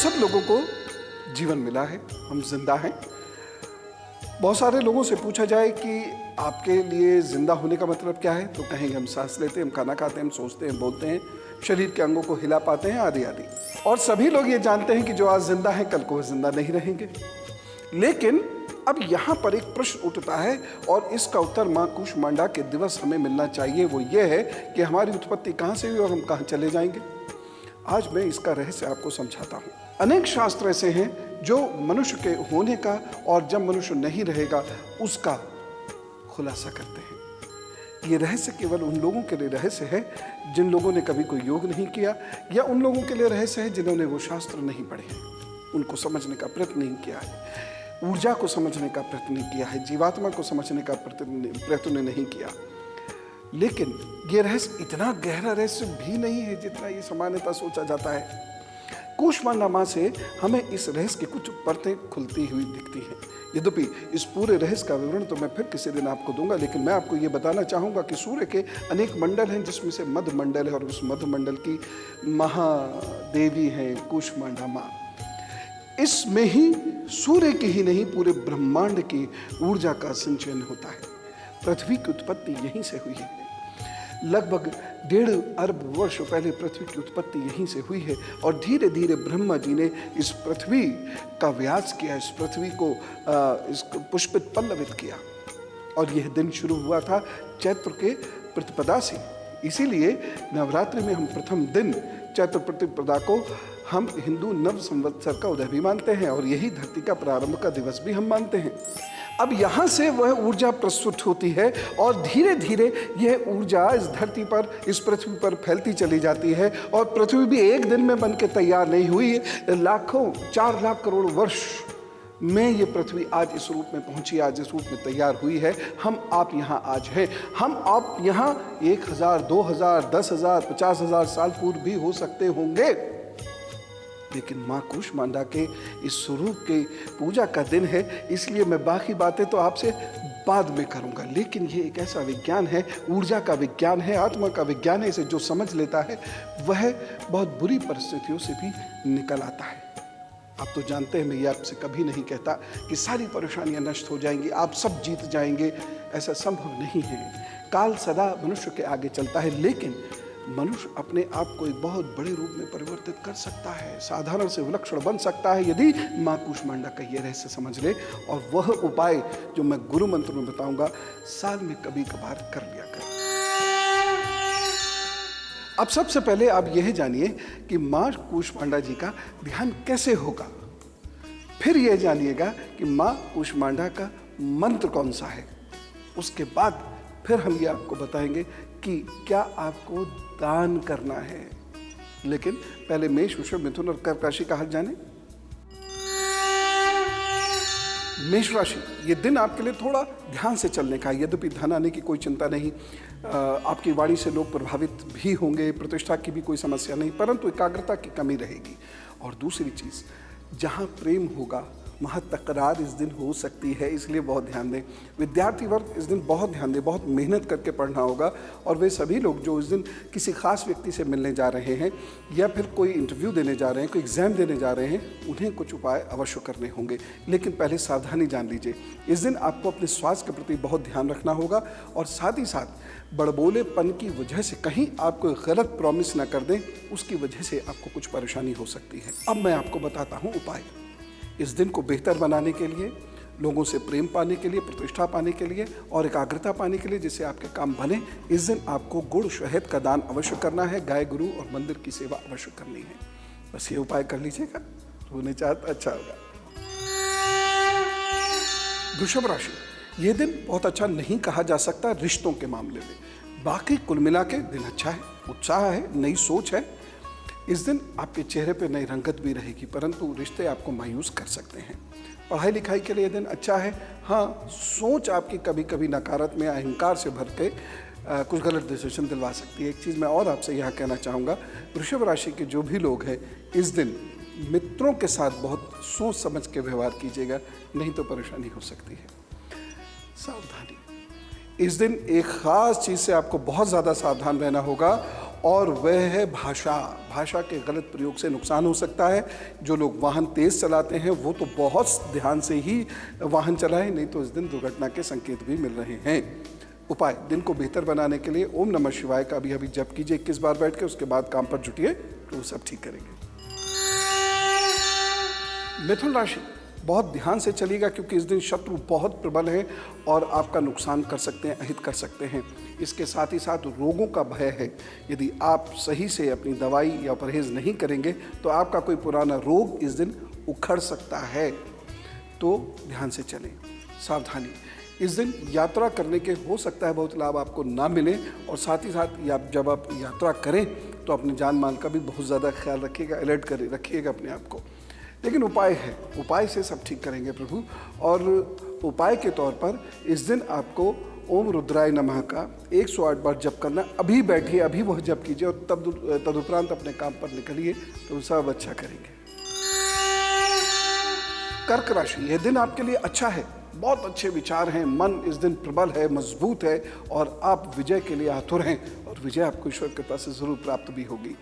सब लोगों को जीवन मिला है, हम जिंदा हैं। बहुत सारे लोगों से पूछा जाए कि आपके लिए जिंदा होने का मतलब क्या है, तो कहेंगे हम सांस लेते हैं, हम खाना खाते हैं, हम सोचते हैं, बोलते हैं, शरीर के अंगों को हिला पाते हैं, आदि आदि। और सभी लोग ये जानते हैं कि जो आज जिंदा हैं कल को वो जिंदा नहीं रहेंगे। लेकिन अब यहाँ पर एक प्रश्न उठता है और इसका उत्तर माँ कूष्मांडा के दिवस हमें मिलना चाहिए। वो ये है कि हमारी उत्पत्ति कहाँ से हुई और हम कहाँ चले जाएंगे। आज मैं इसका रहस्य आपको समझाता हूँ। अनेक शास्त्र ऐसे हैं जो मनुष्य के होने का और जब मनुष्य नहीं रहेगा उसका खुलासा करते हैं। ये रहस्य केवल उन लोगों के लिए रहस्य है जिन लोगों ने कभी कोई योग नहीं किया, या उन लोगों के लिए रहस्य है जिन्होंने वो शास्त्र नहीं पढ़े हैं, उनको समझने का प्रयत्न नहीं किया है, ऊर्जा को समझने का प्रयत्न नहीं किया है, जीवात्मा को समझने का प्रयत्न नहीं किया। लेकिन ये रहस्य इतना गहरा रहस्य भी नहीं है जितना ये सामान्यतः सोचा जाता है। कूष्मांडा माँ से हमें इस रहस्य की कुछ परतें खुलती हुई दिखती हैं। यद्यपि इस पूरे रहस्य का विवरण तो मैं फिर किसी दिन आपको दूंगा, लेकिन मैं आपको ये बताना चाहूँगा कि सूर्य के अनेक मंडल हैं, जिसमें से मध्य मंडल है और उस मध्य मंडल की महादेवी हैं कूष्मांडा माँ। इसमें ही सूर्य की ही नहीं पूरे ब्रह्मांड की ऊर्जा का संचयन होता है। पृथ्वी की उत्पत्ति यहीं से हुई है। लगभग 1.5 अरब वर्ष पहले पृथ्वी की उत्पत्ति यहीं से हुई है और धीरे धीरे ब्रह्मा जी ने इस पृथ्वी का व्यास किया, इस पृथ्वी को इसको पुष्पित पल्लवित किया। और यह दिन शुरू हुआ था चैत्र के प्रतिपदा से। इसीलिए नवरात्रि में हम प्रथम दिन चैत्र प्रतिपदा को हम हिंदू नव संवत्सर का उदय भी मानते हैं और यही धरती का प्रारंभ का दिवस भी हम मानते हैं। अब यहाँ से वह ऊर्जा प्रस्तुत होती है और धीरे धीरे यह ऊर्जा इस धरती पर, इस पृथ्वी पर फैलती चली जाती है। और पृथ्वी भी एक दिन में बन के तैयार नहीं हुई, लाखों 4 लाख करोड़ वर्ष में ये पृथ्वी आज इस रूप में पहुंची, आज इस रूप में तैयार हुई है। हम आप यहाँ आज हैं। हम आप यहाँ 1000, 2000, 10,000, 50,000 साल पूर्व भी हो सकते होंगे, लेकिन माँ कूष्मांडा के इस स्वरूप के पूजा का दिन है, इसलिए मैं बाकी बातें तो आपसे बाद में करूँगा। लेकिन ये एक ऐसा विज्ञान है, ऊर्जा का विज्ञान है, आत्मा का विज्ञान है। इसे जो समझ लेता है वह बहुत बुरी परिस्थितियों से भी निकल आता है। आप तो जानते हैं, मैं ये आपसे कभी नहीं कहता कि सारी परेशानियां नष्ट हो जाएंगी, आप सब जीत जाएंगे। ऐसा संभव नहीं है। काल सदा मनुष्य के आगे चलता है, लेकिन मनुष्य अपने आप को एक बहुत बड़े रूप में परिवर्तित कर सकता है, साधारण से विलक्षण बन सकता है यदि माँ कूष्मांडा का ये रहस्य समझ ले। और वह उपाय जो मैं गुरु मंत्र में बताऊंगा, साल में कभी कभार कर लिया कर। अब सबसे पहले आप यह जानिए कि माँ कूष्मांडा जी का ध्यान कैसे होगा। फिर यह जानिएगा कि माँ कूष्मांडा का मंत्र कौन सा है। उसके बाद फिर हम ये आपको बताएंगे कि क्या आपको दान करना है। लेकिन पहले मेष, वृषभ, मिथुन और कर्क राशि का हाल जाने। मेष राशि, ये दिन आपके लिए थोड़ा ध्यान से चलने का है। यद्यपि धन आने की कोई चिंता नहीं, आपकी वाणी से लोग प्रभावित भी होंगे, प्रतिष्ठा की भी कोई समस्या नहीं, परंतु एकाग्रता की कमी रहेगी। और दूसरी चीज़, जहाँ प्रेम होगा वहाँ तकरार इस दिन हो सकती है, इसलिए बहुत ध्यान दें। विद्यार्थी वर्ग इस दिन बहुत ध्यान दें, बहुत मेहनत करके पढ़ना होगा। और वे सभी लोग जो इस दिन किसी खास व्यक्ति से मिलने जा रहे हैं या फिर कोई इंटरव्यू देने जा रहे हैं, कोई एग्ज़ाम देने जा रहे हैं, उन्हें कुछ उपाय अवश्य करने होंगे। लेकिन पहले सावधानी जान लीजिए, इस दिन आपको अपने स्वास्थ्य के प्रति बहुत ध्यान रखना होगा और साथ ही साथ बड़बोलेपन की वजह से कहीं आप कोई गलत प्रॉमिस ना कर दें, उसकी वजह से आपको कुछ परेशानी हो सकती है। अब मैं आपको बताता हूँ उपाय। इस दिन को बेहतर बनाने के लिए, लोगों से प्रेम पाने के लिए, प्रतिष्ठा पाने के लिए और एकाग्रता पाने के लिए, जिससे आपके काम बने, इस दिन आपको गुड़ शहद का दान अवश्य करना है, गाय गुरु और मंदिर की सेवा अवश्य करनी है। बस ये उपाय कर लीजिएगा, होने चाहता अच्छा होगा। वृषभ राशि, ये दिन बहुत अच्छा नहीं कहा जा सकता रिश्तों के मामले में। बाकी कुल मिला के दिन अच्छा है, उत्साह है, नई सोच है। इस दिन आपके चेहरे पे नई रंगत भी रहेगी, परंतु रिश्ते आपको मायूस कर सकते हैं। पढ़ाई लिखाई के लिए दिन अच्छा है। हाँ, सोच आपकी कभी कभी नकारात्मक में अहंकार से भर के कुछ गलत डिसीजन दिलवा सकती है। एक चीज़ मैं और आपसे यहाँ कहना चाहूँगा, वृषभ राशि के जो भी लोग हैं, इस दिन मित्रों के साथ बहुत सोच समझ के व्यवहार कीजिएगा, नहीं तो परेशानी हो सकती है। सावधानी, इस दिन एक ख़ास चीज़ से आपको बहुत ज़्यादा सावधान रहना होगा और वह है भाषा। भाषा के गलत प्रयोग से नुकसान हो सकता है। जो लोग वाहन तेज़ चलाते हैं वो तो बहुत ध्यान से ही वाहन चलाएं, नहीं तो इस दिन दुर्घटना के संकेत भी मिल रहे हैं। उपाय, दिन को बेहतर बनाने के लिए ओम नमः शिवाय का अभी जप कीजिए 21 बार बैठ के, उसके बाद काम पर जुटिए तो वो सब ठीक करेंगे। मिथुन राशि, बहुत ध्यान से चलिएगा क्योंकि इस दिन शत्रु बहुत प्रबल है और आपका नुकसान कर सकते हैं, अहित कर सकते हैं। इसके साथ ही साथ रोगों का भय है। यदि आप सही से अपनी दवाई या परहेज़ नहीं करेंगे तो आपका कोई पुराना रोग इस दिन उखड़ सकता है, तो ध्यान से चलें। सावधानी, इस दिन यात्रा करने के हो सकता है बहुत लाभ आपको ना मिले, और साथ ही साथ जब आप यात्रा करें तो अपने जान माल का भी बहुत ज़्यादा ख्याल रखिएगा, अलर्ट रखिएगा अपने आप को। लेकिन उपाय है, उपाय से सब ठीक करेंगे प्रभु। और उपाय के तौर पर इस दिन आपको ओम रुद्राय नमः का 108 बार जप करना। अभी बैठिए, अभी वह जप कीजिए और तदुपरांत अपने काम पर निकलिए तो सब अच्छा करेंगे। कर्क राशि, यह दिन आपके लिए अच्छा है, बहुत अच्छे विचार हैं, मन इस दिन प्रबल है, मजबूत है और आप विजय के लिए आतुर हैं और विजय आपको ईश्वर के पास से जरूर प्राप्त भी होगी।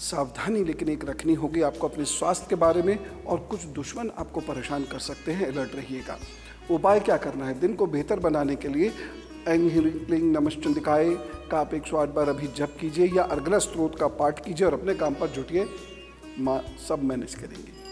सावधानी लेकिन एक रखनी होगी आपको अपने स्वास्थ्य के बारे में, और कुछ दुश्मन आपको परेशान कर सकते हैं, अलर्ट रहिएगा। उपाय क्या करना है, दिन को बेहतर बनाने के लिए ऐं ह्रीं क्लीं नमश्चंडिकाय का आप 108 बार अभी जप कीजिए या अर्गला स्त्रोत का पाठ कीजिए और अपने काम पर जुटिए, माँ सब मैनेज करेंगे।